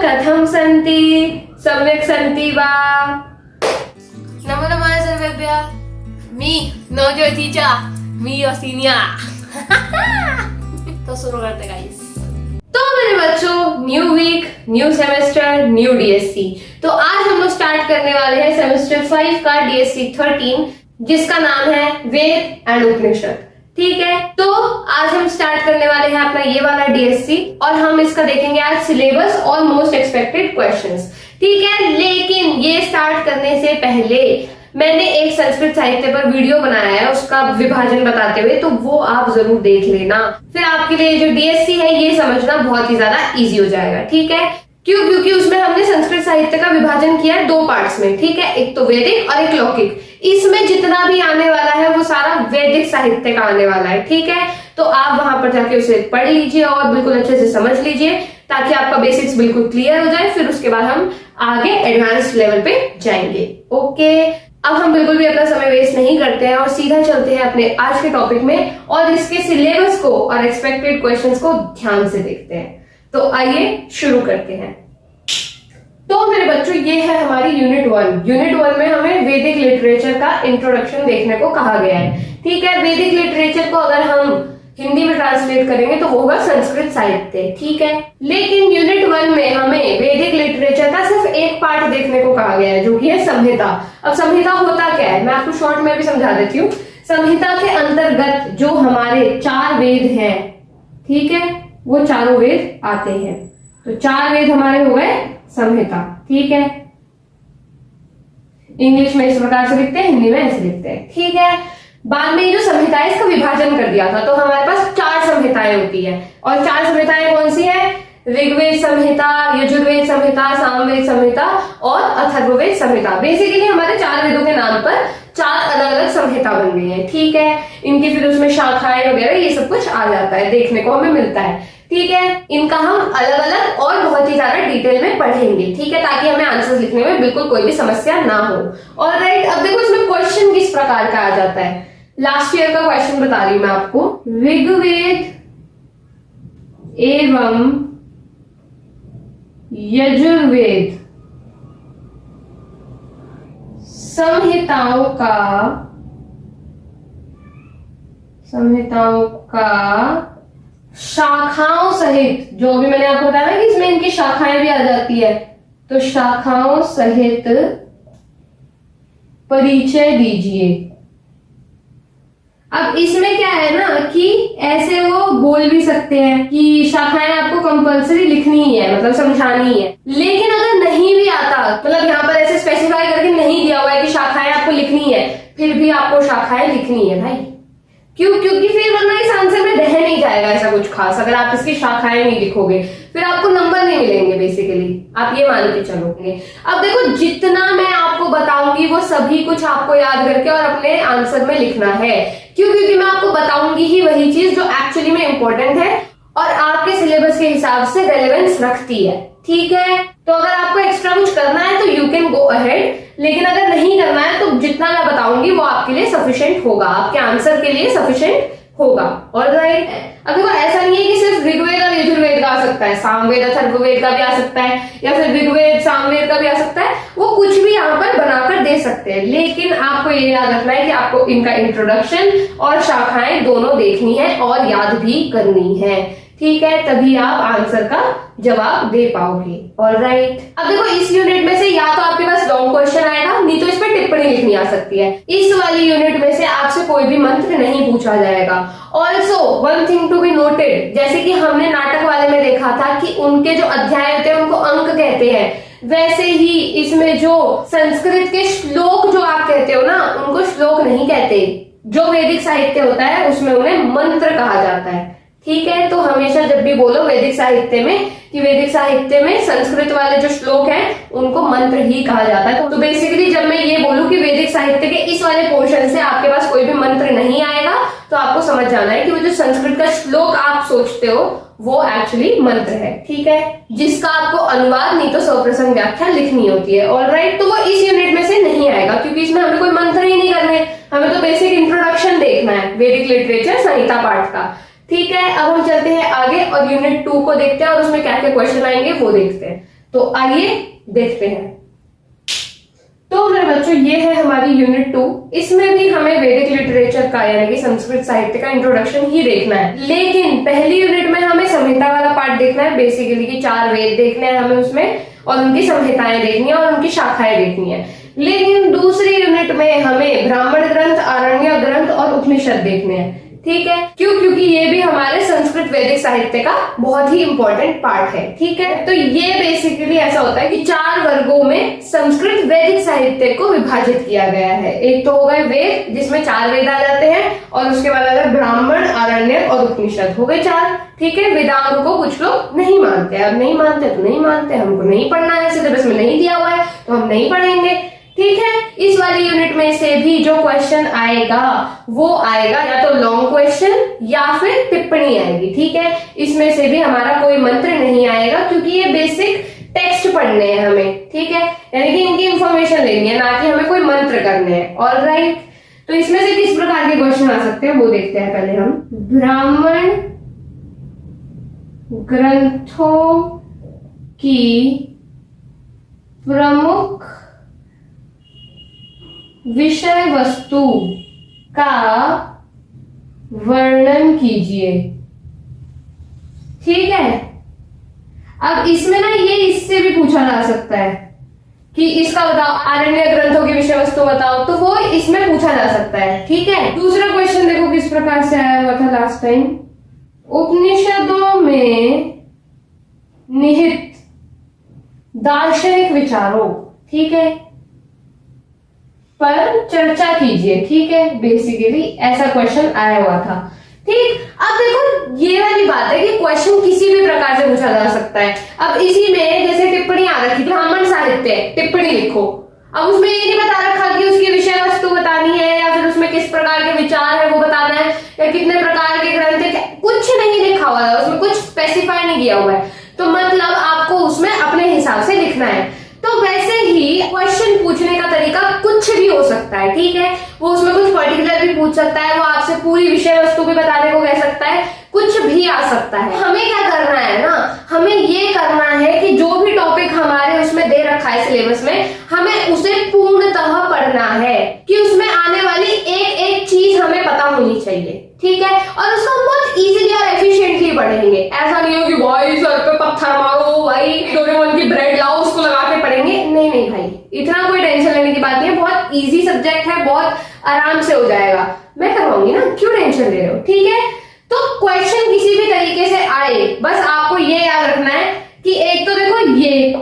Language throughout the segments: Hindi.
कथं सन्ति सम्यक् सन्ति वा। नमो नमः सर्वेभ्यः। Me Navjot teacher, me your senior. तो शुरू करते गाइस। तो मेरे बच्चों, new week, new semester, new DSC. तो आज हम लोग स्टार्ट करने वाले हैं सेमेस्टर 5 का डीएससी 13, जिसका नाम है वेद एंड उपनिषद। ठीक है, तो आज हम स्टार्ट करने वाले हैं अपना ये वाला डीएससी और हम इसका देखेंगे आज सिलेबस और मोस्ट एक्सपेक्टेड क्वेश्चंस। ठीक है, लेकिन ये स्टार्ट करने से पहले मैंने एक संस्कृत साहित्य पर वीडियो बनाया है उसका विभाजन बताते हुए, तो वो आप जरूर देख लेना। फिर आपके लिए जो डीएससी है ये समझना बहुत ही ज्यादा इजी हो जाएगा। ठीक है, क्यों? क्योंकि उसमें हमने संस्कृत साहित्य का विभाजन किया है 2 पार्ट्स में। ठीक है, एक तो वैदिक और एक लौकिक। इसमें जितना भी आने वाला है वो सारा वैदिक साहित्य का आने वाला है। ठीक है, तो आप वहां पर जाके उसे पढ़ लीजिए और बिल्कुल अच्छे से समझ लीजिए ताकि आपका बेसिक्स बिल्कुल क्लियर हो जाए। फिर उसके बाद हम आगे एडवांस्ड लेवल पे जाएंगे। ओके, अब हम बिल्कुल भी अपना समय वेस्ट नहीं करते हैं और सीधा चलते हैं अपने आज के टॉपिक में और इसके सिलेबस को और एक्सपेक्टेड क्वेश्चंस को ध्यान से देखते हैं। तो आइए शुरू करते हैं। तो मेरे बच्चों, ये है हमारी यूनिट 1। यूनिट 1 में हमें वैदिक लिटरेचर का इंट्रोडक्शन देखने को कहा गया है। ठीक है, वैदिक लिटरेचर को अगर हम हिंदी में ट्रांसलेट करेंगे तो वो होगा संस्कृत साहित्य। ठीक है, लेकिन यूनिट 1 में हमें वैदिक लिटरेचर का सिर्फ एक पार्ट देखने को कहा गया है, जो कि है संहिता। अब संहिता होता क्या है मैं आपको शॉर्ट में भी समझा देती हूँ। संहिता के अंतर्गत जो हमारे 4 वेद हैं, ठीक है, वो चारों वेद आते हैं। तो 4 वेद हमारे हो गए संहिता। ठीक है, इंग्लिश में इस प्रकार से लिखते हैं, हिंदी में ऐसे लिखते हैं। ठीक है, बाद में जो संहिता है इसका विभाजन कर दिया था, तो हमारे पास 4 संहिताएं होती है। और 4 संहिताएं कौन सी है? ऋग्वेद संहिता, यजुर्वेद संहिता, सामवेद संहिता और अथर्ववेद संहिता। बेसिकली हमारे 4 वेदों के नाम पर 4 अलग अलग संहिता बन गई है। ठीक है, इनकी फिर उसमें शाखाएं वगैरह ये सब कुछ आ जाता है, देखने को हमें मिलता है। ठीक है, इनका हम अलग अलग और बहुत ही ज्यादा डिटेल में पढ़ेंगे। ठीक है, ताकि हमें आंसर लिखने में बिल्कुल कोई भी समस्या ना हो। और राइट, अब देखो इसमें क्वेश्चन किस प्रकार का आ जाता है। लास्ट ईयर का क्वेश्चन बता रही हूं मैं आपको। ऋग्वेद एवं यजुर्वेद संहिताओं का शाखाओं सहित, जो अभी मैंने आपको बताया ना कि इसमें इनकी शाखाएं भी आ जाती है, तो शाखाओं सहित परिचय दीजिए। अब इसमें क्या है ना कि ऐसे वो बोल भी सकते हैं कि शाखाएं आपको कंपलसरी लिखनी ही है, मतलब समझानी ही है। लेकिन अगर नहीं भी आता, मतलब यहाँ पर ऐसे स्पेसिफाई करके नहीं दिया हुआ है कि शाखाएं आपको लिखनी है, फिर भी आपको शाखाएं लिखनी है भाई। क्यों? क्योंकि फिर वरना इस आंसर में रह नहीं जाएगा ऐसा कुछ खास। अगर आप इसकी शाखाएं नहीं लिखोगे फिर आपको नंबर नहीं मिलेंगे। बेसिकली आप ये मान के चलोगे। अब देखो, जितना मैं आपको बताऊंगी वो सभी कुछ आपको याद करके और अपने आंसर में लिखना है। क्यों? क्योंकि मैं आपको बताऊंगी ही वही चीज जो एक्चुअली में इंपॉर्टेंट है और आपके सिलेबस के हिसाब से रेलेवेंस रखती है। ठीक है, तो अगर आपको एक्स्ट्रा कुछ करना है तो यू कैन गो अहेड, लेकिन अगर नहीं करना है तो जितना मैं बताऊंगी वो आपके लिए सफिशिएंट होगा, आपके आंसर के लिए सफिशिएंट होगा। ऑलराइट, अब देखो ऐसा नहीं है कि सिर्फ ऋग्वेद और यजुर्वेद का आ सकता है, सामवेद अथर्ववेद का भी आ सकता है, या फिर ऋग्वेद सामवेद का भी आ सकता है। वो कुछ भी यहाँ पर बनाकर दे सकते हैं, लेकिन आपको ये याद रखना है कि आपको इनका इंट्रोडक्शन और शाखाएं दोनों देखनी है और याद भी करनी है। ठीक है, तभी आप आंसर का जवाब दे पाओगे। ऑलराइट, अब देखो इस यूनिट में से या तो आपके पास लॉन्ग क्वेश्चन आएगा, नहीं तो इस पर टिप्पणी लिखनी आ सकती है। इस वाली यूनिट में से आपसे कोई भी मंत्र नहीं पूछा जाएगा। Also one thing to be noted, जैसे कि हमने नाटक वाले में देखा था कि उनके जो अध्याय होते हैं उनको अंक कहते हैं, वैसे ही इसमें जो संस्कृत के श्लोक जो आप कहते हो ना, उनको श्लोक नहीं कहते। जो वैदिक साहित्य होता है उसमें उन्हें मंत्र कहा जाता है। ठीक है, तो हमेशा जब भी बोलो वैदिक साहित्य में कि वैदिक साहित्य में संस्कृत वाले जो श्लोक हैं उनको मंत्र ही कहा जाता है। तो बेसिकली जब मैं ये बोलूं कि वैदिक साहित्य के इस वाले पोर्शन से आपके पास कोई भी मंत्र नहीं आएगा, तो आपको समझ जाना है कि वो जो संस्कृत का श्लोक आप सोचते हो वो एक्चुअली मंत्र है। ठीक है, जिसका आपको अनुवाद नहीं तो सप्रसंग व्याख्या लिखनी होती है। ऑलराइट, तो वो इस यूनिट में से नहीं आएगा क्योंकि इसमें हमें कोई मंत्र ही नहीं करने, हमें तो बेसिक इंट्रोडक्शन देखना है वैदिक लिटरेचर संहिता पार्ट का। ठीक है, अब हम चलते हैं आगे और यूनिट 2 को देखते हैं और उसमें क्या क्या क्वेश्चन आएंगे वो देखते हैं। तो आइए देखते हैं। तो मेरे बच्चों ये है हमारी यूनिट 2। इसमें भी हमें वैदिक लिटरेचर का यानी कि संस्कृत साहित्य का इंट्रोडक्शन ही देखना है, लेकिन पहली यूनिट में हमें संहिता वाला पार्ट देखना है, बेसिकली कि 4 वेद देखने हैं हमें उसमें, और उनकी संहिताएं देखनी है और उनकी शाखाएं देखनी है। लेकिन दूसरी यूनिट में हमें ब्राह्मण ग्रंथ, आरण्य ग्रंथ और उपनिषद देखने हैं। ठीक है, क्यों? क्योंकि ये भी हमारे संस्कृत वैदिक साहित्य का बहुत ही इंपॉर्टेंट पार्ट है। ठीक है, तो ये बेसिकली ऐसा होता है कि 4 वर्गों में संस्कृत वैदिक साहित्य को विभाजित किया गया है। एक तो हो गए वेद, जिसमें 4 वेद आ जाते हैं, और उसके बाद आता है ब्राह्मण, आरण्य और उपनिषद, हो गए 4। ठीक है, वेदांग को कुछ लोग नहीं मानते, अब नहीं मानते तो नहीं मानते, हमको नहीं पढ़ना है, सिलेबस में नहीं दिया हुआ है तो हम नहीं पढ़ेंगे। ठीक है, इस वाली यूनिट में से भी जो क्वेश्चन आएगा वो आएगा या तो लॉन्ग क्वेश्चन या फिर टिप्पणी आएगी। ठीक है, इसमें से भी हमारा कोई मंत्र नहीं आएगा, क्योंकि ये बेसिक टेक्स्ट पढ़ने हैं हमें। ठीक है, यानी कि इनकी इंफॉर्मेशन लेनी है, ना कि हमें कोई मंत्र करने हैं। ऑलराइट, तो इसमें से किस प्रकार के क्वेश्चन आ सकते हैं वो देखते हैं पहले हम। ब्राह्मण ग्रंथों की प्रमुख विषय वस्तु का वर्णन कीजिए। ठीक है, अब इसमें ना ये इससे भी पूछा जा सकता है कि इसका बताओ, आरण्य ग्रंथों की विषय वस्तु बताओ, तो वो इसमें पूछा जा सकता है। ठीक है, दूसरा क्वेश्चन देखो किस प्रकार से आया हुआ था लास्ट टाइम। उपनिषदों में निहित दार्शनिक विचारों, ठीक है, पर चर्चा कीजिए। ठीक है, बेसिकली ऐसा क्वेश्चन आया हुआ था। ठीक, अब देखो ये वाली बात है कि क्वेश्चन किसी भी प्रकार से पूछा जा सकता है। अब इसी में जैसे टिप्पणी आ रखी, ब्राह्मण साहित्य टिप्पणी लिखो, अब उसमें ये नहीं बता रखा कि उसकी विषय वस्तु बतानी है या फिर उसमें किस प्रकार के विचार है वो बताना है या कितने प्रकार के ग्रंथ है, कुछ नहीं लिखा हुआ है उसमें, कुछ स्पेसिफाई नहीं किया हुआ है। तो मतलब आपको उसमें अपने हिसाब से लिखना है। तो वैसे ही क्वेश्चन पूछने का तरीका कुछ भी हो सकता है। ठीक है, वो उसमें कुछ पर्टिकुलर भी पूछ सकता है, वो आपसे पूरी विषय वस्तु भी बताने को कह सकता है, कुछ भी आ सकता है। हमें क्या करना है ना, हमें ये करना है कि जो भी टॉपिक हमारे उसमें दे रखा है सिलेबस में, हमें उसे पूर्णतः पढ़ना है कि उसमें आने वाली एक एक चीज हमें पता होनी चाहिए। ठीक है, और उसको हम बहुत इजीली और एफिशिएंटली पढ़ेंगे। ऐसा नहीं हो कि भाई सर पे पत्थर मारो, भाई डोरेमोन की ब्रेड लाओ उसको लगा के पढ़ेंगे। नहीं नहीं भाई, इतना कोई टेंशन लेने की बात नहीं है, बहुत इजी सब्जेक्ट है, बहुत आराम से हो जाएगा। मैं करवाऊंगी ना, क्यों टेंशन ले रहे हो। ठीक है, तो क्वेश्चन किसी भी तरीके से आए, बस आपको ये याद रखना है कि एक तो देखो ये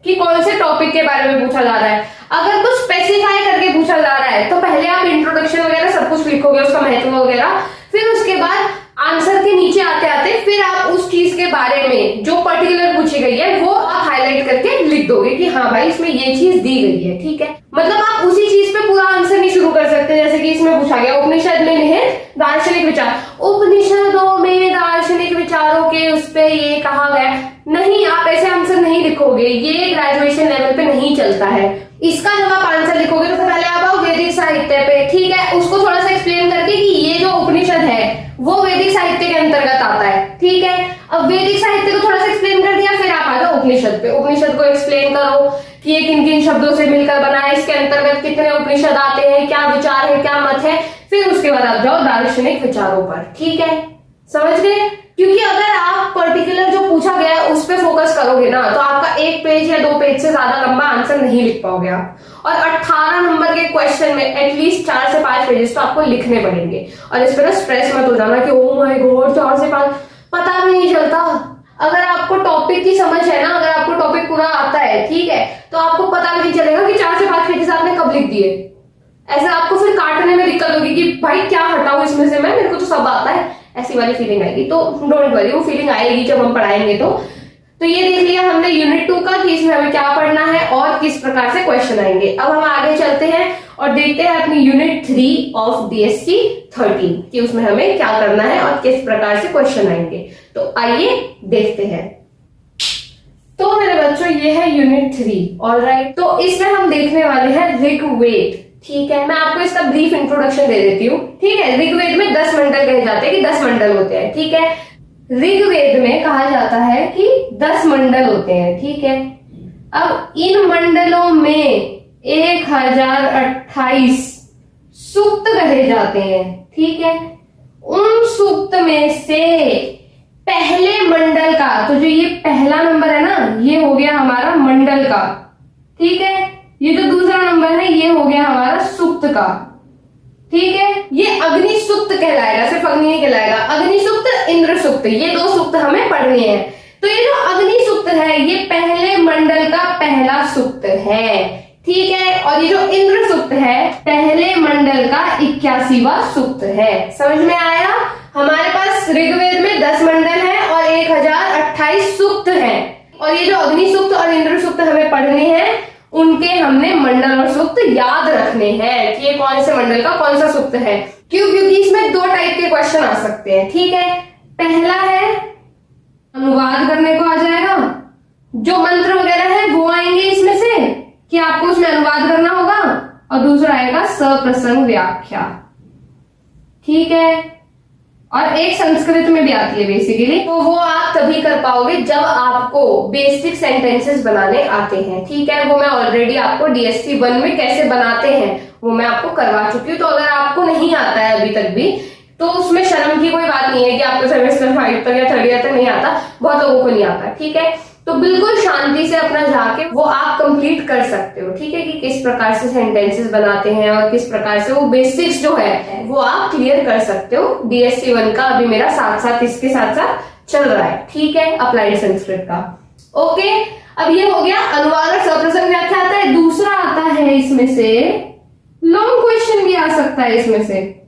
कि कौन से टॉपिक के बारे में पूछा जा रहा है। अगर कुछ स्पेसिफाई करके पूछा जा रहा है तो पहले आप इंट्रोडक्शन वगैरह सब कुछ लिखोगे, उसका महत्व वगैरह, फिर उसके बाद आंसर के नीचे आते आते फिर आप उस चीज के बारे में जो पर्टिकुलर पूछी गई है वो आप हाईलाइट करके लिख दोगे कि हाँ भाई इसमें ये चीज दी गई है। ठीक है, मतलब आप उसी चीज पे पूरा आंसर नहीं शुरू कर सकते। जैसे कि इसमें पूछा गया उपनिषद में निहित दार्शनिक विचार, उपनिषदों में दार्शनिक विचारों के उस पे ये कहा गया, नहीं, आप ऐसे आंसर नहीं लिखोगे, ये ग्रेजुएशन लेवल पे नहीं चलता है। इसका जब आप आंसर लिखोगे तो पहले आप आओ वैदिक साहित्य पे। ठीक है, उसको थोड़ा सा एक्सप्लेन करके कि ये जो उपनिषद है वो वैदिक साहित्य के अंतर्गत आता है। ठीक है, अब वैदिक साहित्य को थोड़ा सा एक्सप्लेन कर दिया, फिर आप आ जाओ उपनिषद पे। उपनिषद को एक्सप्लेन करो कि ये किन किन शब्दों से मिलकर बना है, इसके अंतर्गत कितने उपनिषद आते हैं, क्या विचार है, क्या मत है, फिर उसके बाद आप जाओ दार्शनिक विचारों पर। ठीक है, समझ गए? क्योंकि अगर आप पर्टिकुलर जो पूछा गया है उस पर फोकस करोगे ना तो आपका 1 पेज या 2 पेज से ज्यादा लंबा आंसर नहीं लिख पाओगे आप। और 18 नंबर के क्वेश्चन में एटलीस्ट 4 से 5 पेजेस तो आपको लिखने पड़ेंगे। और इस पर ना स्ट्रेस मत हो जाना कि ओ माय गॉड 4 से 5, पता भी नहीं चलता। अगर आपको टॉपिक की समझ है ना, अगर आपको टॉपिक पूरा आता है, ठीक है, तो आपको पता भी नहीं चलेगा कि 4 से 5 पेजेस आपने कब लिख दिए। ऐसे आपको फिर काटने में दिक्कत होगी कि भाई क्या हटाऊं इसमें से, मैं मेरे को तो सब आता है, ऐसी वाली फीलिंग आएगी। तो डोंट वरी, वो फीलिंग आएगी जब हम पढ़ाएंगे। तो ये देख लिया हमने यूनिट 2 का कि इसमें हमें क्या पढ़ना है और किस प्रकार से क्वेश्चन आएंगे। अब हम आगे चलते हैं और देखते हैं अपनी यूनिट 3 ऑफ DSC 13 कि उसमें हमें क्या करना है और किस प्रकार से क्वेश्चन आएंगे। तो आइए देखते हैं। तो मेरे बच्चों ये है यूनिट 3। ऑलराइट, तो इसमें हम देखने वाले हैं ऋग्वेद। ठीक है, मैं आपको इसका ब्रीफ इंट्रोडक्शन दे देती हूँ। ठीक है, ऋग्वेद में 10 मंडल कहे जाते हैं कि 10 मंडल होते हैं। ठीक है, ऋग्वेद में कहा जाता है कि 10 मंडल होते हैं। ठीक है, अब इन मंडलों में 1028 सूक्त कहे जाते हैं, ठीक है। उन सूक्त में से पहले मंडल का, तो जो ये पहला नंबर है ना, ये हो गया हमारा मंडल का, ठीक है। ये जो दूसरा नंबर है ये हो गया हमारा सूक्त का, ठीक है। ये अग्नि सूक्त कहलाएगा, सिर्फ अग्नि नहीं कहलाएगा, अग्नि सूक्त, इंद्र सूक्त, ये दो सूक्त हमें पढ़ने हैं। तो ये जो अग्नि सूक्त है ये पहले मंडल का पहला सूक्त है, ठीक है। और ये जो इंद्र सूक्त है पहले मंडल का 81वां सूक्त है। समझ में आया? हमारे पास ऋग्वेद में 10 मंडल है और 1028 सूक्त है, और ये जो अग्नि सूक्त और इंद्र सूक्त हमें पढ़ने हैं उनके हमने मंडल और सूक्त याद रखने हैं कि ये कौन से मंडल का कौन सा सूक्त है। क्यों? क्योंकि इसमें 2 टाइप के क्वेश्चन आ सकते हैं, ठीक है। पहला है अनुवाद करने को आ जाएगा, जो मंत्र वगैरह है वो आएंगे इसमें से कि आपको उसमें अनुवाद करना होगा, और दूसरा आएगा सप्रसंग व्याख्या, ठीक है। और एक संस्कृत में भी आती है बेसिकली, तो वो आप तभी कर पाओगे जब आपको बेसिक सेंटेंसेस बनाने आते हैं, ठीक है। वो मैं ऑलरेडी आपको DST 1 में कैसे बनाते हैं वो मैं आपको करवा चुकी हूँ। तो अगर आपको नहीं आता है अभी तक भी, तो उसमें शर्म की कोई बात नहीं है कि आपको सेमेस्टर 5 तक या 3rd ईयर तक नहीं आता, बहुत लोगों को नहीं आता, ठीक है। तो बिल्कुल शांति से अपना जाके वो आप कंप्लीट कर सकते हो, ठीक है, कि किस प्रकार से सेंटेंसेस बनाते हैं और किस प्रकार से वो बेसिक्स जो है वो आप क्लियर कर सकते हो। DST 1 का अभी मेरा साथ साथ इसके साथ साथ चल रहा है, ठीक है, अप्लाइड संस्कृत का। ओके, अब ये हो गया अनुवाद और सप्रसंग व्याख्या आता है। दूसरा आता है इसमें से लॉन्ग क्वेश्चन भी आ सकता है इसमें से,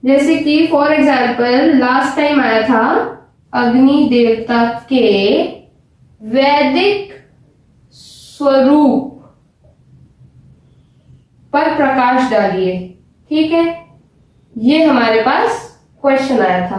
जैसे कि फॉर एग्जाम्पल लास्ट टाइम आया था अग्नि देवता के वैदिक स्वरूप पर प्रकाश डालिए, ठीक है। ये हमारे पास क्वेश्चन आया था।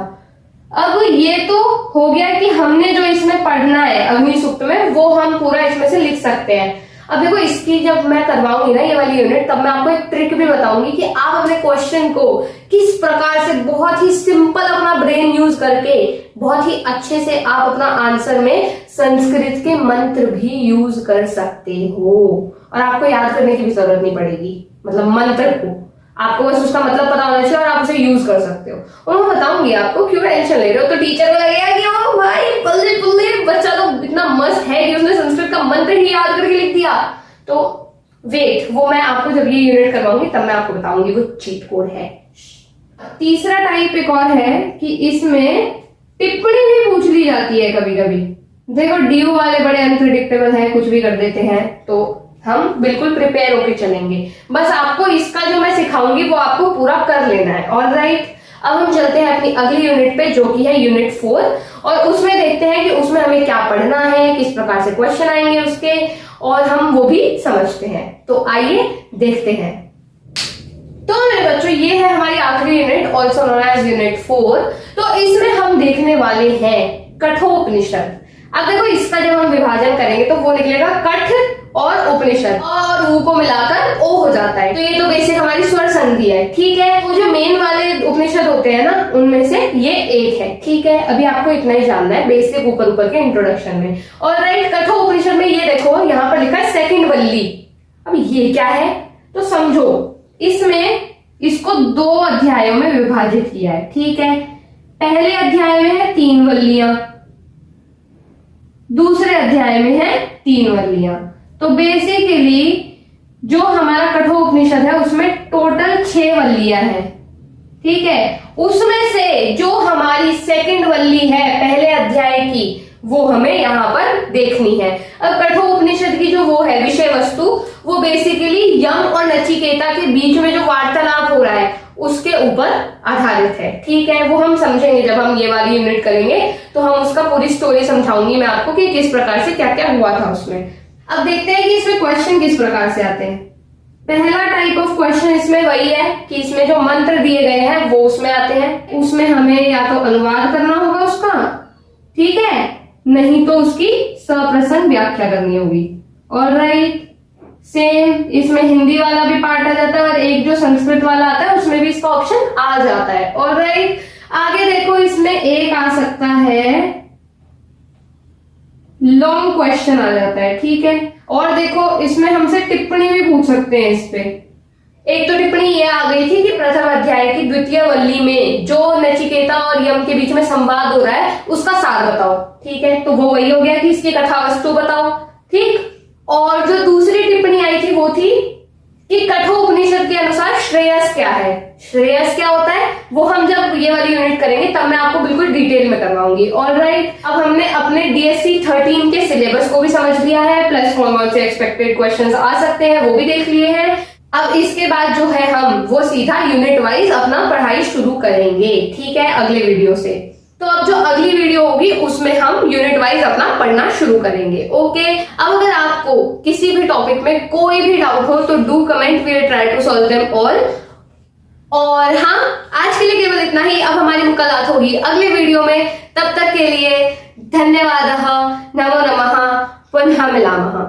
अब ये तो हो गया कि हमने जो इसमें पढ़ना है अग्नि सूक्त में वो हम पूरा इसमें से लिख सकते हैं। अब देखो इसकी जब मैं करवाऊंगी ना ये वाली यूनिट, तब मैं आपको एक ट्रिक भी बताऊंगी कि आप अपने क्वेश्चन को किस प्रकार से बहुत ही सिंपल अपना ब्रेन यूज करके बहुत ही अच्छे से आप अपना आंसर में संस्कृत के मंत्र भी यूज कर सकते हो, और आपको याद करने की भी जरूरत नहीं पड़ेगी। मतलब मंत्र को आपको बस उसका मतलब पता होना चाहिए और आप उसे यूज कर सकते हो। और मैं बताऊंगी आपको, क्यों टेंशन ले रहे हो। तो टीचर को लगेगा कि ओ भाई बल्ले बल्ले बच्चा तो इतना मस्त है कि उसने संस्कृत का मंत्र ही याद करके लिख दिया। तो वेट, वो मैं आपको जब ये यूनिट करवाऊंगी तब मैं आपको बताऊंगी वो चीट कोड है। तीसरा टाइप एक और है कि इसमें टिप्पणी भी पूछ ली जाती है कभी कभी। देखो DU वाले बड़े अनप्रिडिक्टेबल हैं, कुछ भी कर देते हैं, तो हम बिल्कुल प्रिपेयर होकर चलेंगे। बस आपको इसका जो मैं सिखाऊंगी वो आपको पूरा कर लेना है। ऑलराइट, अब हम चलते हैं अपनी अगली यूनिट पे जो कि है यूनिट 4, और उसमें देखते हैं कि उसमें हमें क्या पढ़ना है, किस प्रकार से क्वेश्चन आएंगे उसके, और हम वो भी समझते हैं। तो आइए देखते हैं। तो मेरे बच्चों ये है हमारी आखिरी unit, also known as unit 4। तो इसमें हम देखने वाले हैं कठोपनिषद। अब देखो इसका जब हम विभाजन करेंगे तो वो निकलेगा कठ और उपनिषद, और ऊ को मिलाकर ओ हो जाता है। तो ये तो बेसिक हमारी स्वर संधि है, ठीक है। वो जो मेन वाले उपनिषद होते हैं ना, उनमें से ये एक है, ठीक है। अभी आपको इतना ही जानना है बेसिक ऊपर ऊपर के इंट्रोडक्शन में। और राइट, कठोपनिषद में ये देखो यहाँ पर लिखा है सेकंड वल्ली। अब ये क्या है तो समझो, इसमें इसको 2 अध्यायों में विभाजित किया है, ठीक है। पहले अध्याय में है 3 वल्लियां, दूसरे अध्याय में है 3 वल्लियां। तो बेसिकली जो हमारा कठोपनिषद है उसमें टोटल 6 वल्लियां हैं, ठीक है। उसमें से जो हमारी सेकंड वल्ली है पहले अध्याय की वो हमें यहाँ पर देखनी है। अब कठोपनिषद की जो वो है विषय वस्तु, वो बेसिकली यम और नचिकेता के बीच में जो वार्तालाप हो रहा है उसके ऊपर आधारित है, ठीक है। वो हम समझेंगे जब हम ये वाली यूनिट करेंगे, तो हम उसका पूरी स्टोरी समझाऊंगी मैं आपको कि किस प्रकार से क्या क्या हुआ था उसमें। अब देखते हैं कि इसमें क्वेश्चन किस प्रकार से आते हैं। पहला टाइप ऑफ क्वेश्चन इसमें वही है कि इसमें जो मंत्र दिए गए हैं वो उसमें आते हैं। उसमें हमें या तो अनुवाद करना होगा उसका, ठीक है, नहीं तो उसकी सप्रसंग व्याख्या करनी होगी। ऑलराइट, सेम इसमें हिंदी वाला भी पार्ट आ जाता है, और एक जो संस्कृत वाला आता है उसमें भी इसका ऑप्शन आ जाता है। ऑलराइट, आगे देखो इसमें एक आ सकता है लॉन्ग क्वेश्चन आ जाता है, ठीक है। और देखो इसमें हमसे टिप्पणी भी पूछ सकते हैं इस पे। एक तो टिप्पणी ये आ गई थी कि प्रथम अध्याय की द्वितीय वल्ली में जो नचिकेता और यम के बीच में संवाद हो रहा है उसका सार बताओ, ठीक है। तो वो वही हो गया कि इसकी कथा वस्तु बताओ, ठीक। और जो दूसरी टिप्पणी आई थी वो थी कि कठोपनिषद के अनुसार श्रेयस क्या है। श्रेयस क्या होता है वो हम जब ये वाली यूनिट करेंगे तब मैं आपको बिल्कुल डिटेल में करवाऊंगी। ऑलराइट, अब हमने अपने DSC 13 के सिलेबस को भी समझ लिया है, प्लस कौन से एक्सपेक्टेड क्वेश्चंस आ सकते हैं वो भी देख लिए हैं। अब इसके बाद जो है हम वो सीधा यूनिट वाइज अपना पढ़ाई शुरू करेंगे, ठीक है, अगले वीडियो से। तो अब जो अगली वीडियो होगी उसमें हम यूनिट वाइज अपना पढ़ना शुरू करेंगे, ओके। अब अगर आपको किसी भी टॉपिक में कोई भी डाउट हो तो do comment, we will try to solve them all. और हाँ, आज के लिए केवल इतना ही। अब हमारी मुलाकात होगी अगले वीडियो में, तब तक के लिए धन्यवाद। नमो नमः, पुनः मिलामः।